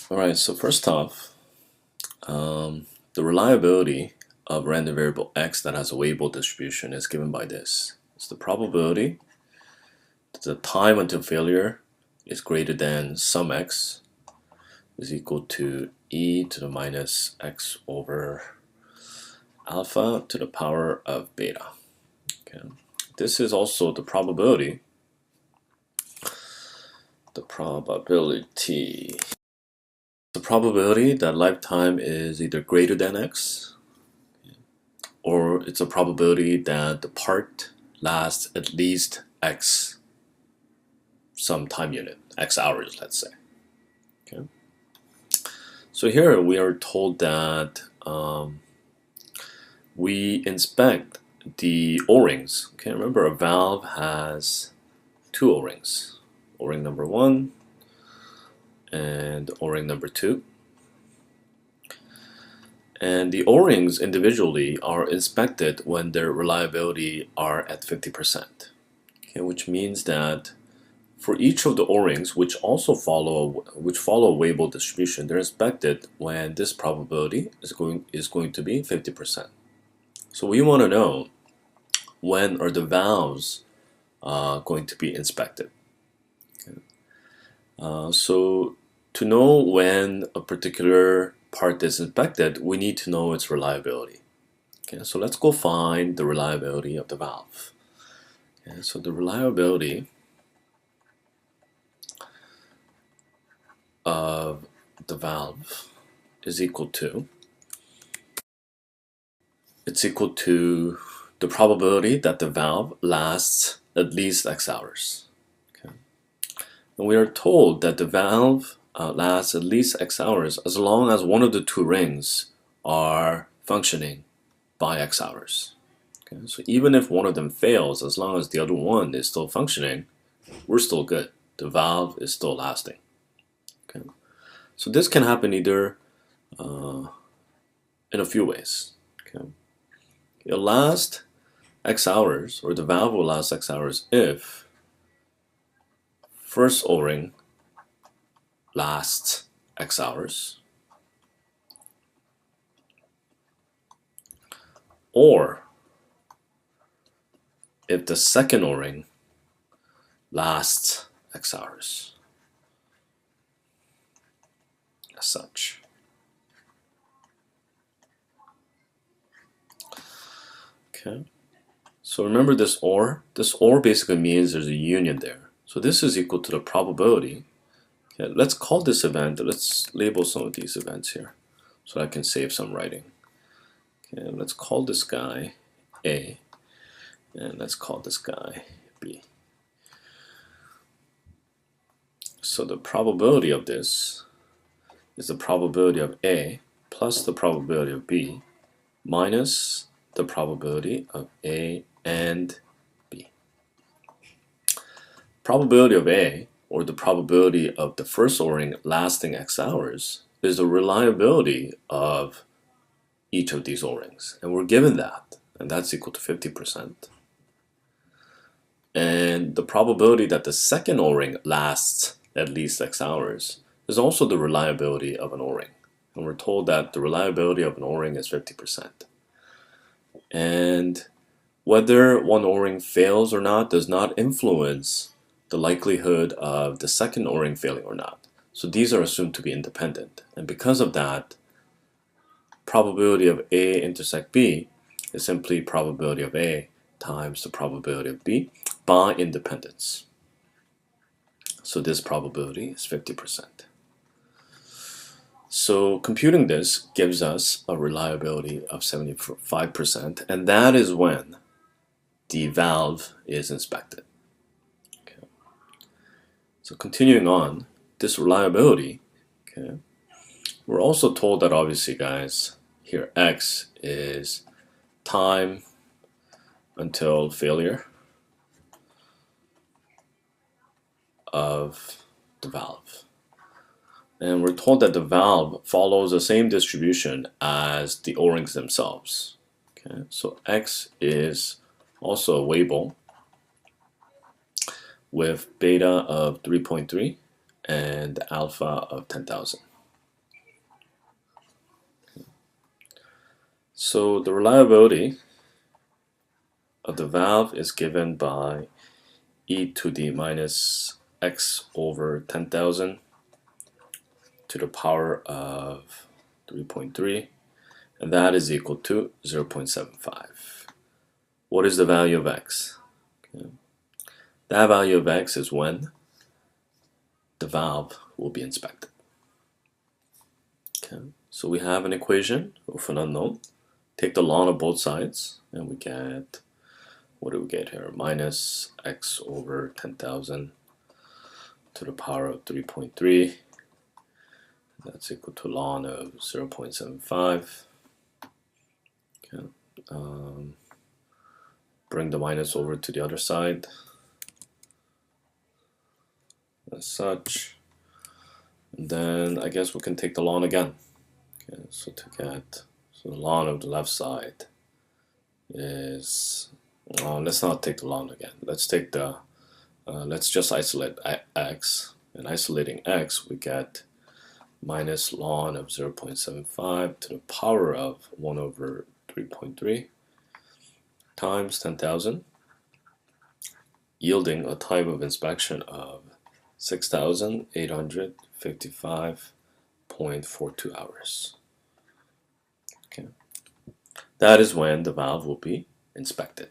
Alright, so first off, the reliability of random variable x that has a weighable distribution is given by this. It's the probability that the time until failure is greater than sum x is equal to e to the minus x over alpha to the power of beta. Okay. This is also the probability that lifetime is either greater than x, or it's a probability that the part lasts at least x some time unit, x hours, let's say. Okay. So here we are told that we inspect the O-rings. Okay, remember a valve has two O-rings, O-ring number 1 and O-ring number 2. And the O-rings individually are inspected when their reliability are at 50%. Okay, which means that for each of the O-rings, which follow a weighable distribution, they're inspected when this probability is going to be 50%. So we want to know when are the valves going to be inspected. Okay. So to know when a particular part is inspected, we need to know its reliability. Okay, so let's go find the reliability of the valve. Okay, so the reliability of the valve is equal to the probability that the valve lasts at least x hours. Okay. And we are told that the valve lasts at least x hours as long as one of the two rings are functioning by x hours. Okay. So even if one of them fails, as long as the other one is still functioning, we're still good. The valve is still lasting. Okay. So this can happen either in a few ways. Okay. It'll last x hours, or the valve will last x hours if first O-ring lasts x hours, or if the second O-ring lasts x hours, as such. Okay. So remember this or? This or basically means there's a union there. So this is equal to the probability. Okay, let's call this event, let's label some of these events here so I can save some writing. Okay, let's call this guy A, and let's call this guy B. So the probability of this is the probability of A plus the probability of B minus the probability of A and B. Probability of A, or the probability of the first O-ring lasting x hours, is the reliability of each of these O-rings. And we're given that, and that's equal to 50%. And the probability that the second O-ring lasts at least x hours is also the reliability of an O-ring. And we're told that the reliability of an O-ring is 50%. And whether one O-ring fails or not does not influence the likelihood of the second O-ring failing or not. So these are assumed to be independent. And because of that, probability of A intersect B is simply probability of A times the probability of B by independence. So this probability is 50%. So computing this gives us a reliability of 75%, and that is when the valve is inspected. Okay. So continuing on, this reliability, okay, we're also told that obviously, guys, here x is time until failure of the valve. And we're told that the valve follows the same distribution as the O-rings themselves. Okay, so x is also a weighable with beta of 3.3 and alpha of 10,000. So the reliability of the valve is given by e to the minus x over 10,000 to the power of 3.3, and that is equal to 0.75. What is the value of x? Okay. That value of x is when the valve will be inspected. Okay. So we have an equation of an unknown. Take the ln of both sides, and we get, what do we get here? Minus x over 10,000 to the power of 3.3. That's equal to ln of 0.75. Okay. Bring the minus over to the other side, as such. And then I guess we can take the ln again. Okay, so to get, so the ln of the left side is, let's not take the ln again. Let's take the, let's just isolate x. And isolating x, we get minus ln of 0.75 to the power of 1 over 3.3 times 10,000, yielding a time of inspection of 6,855.42 hours. Okay. That is when the valve will be inspected.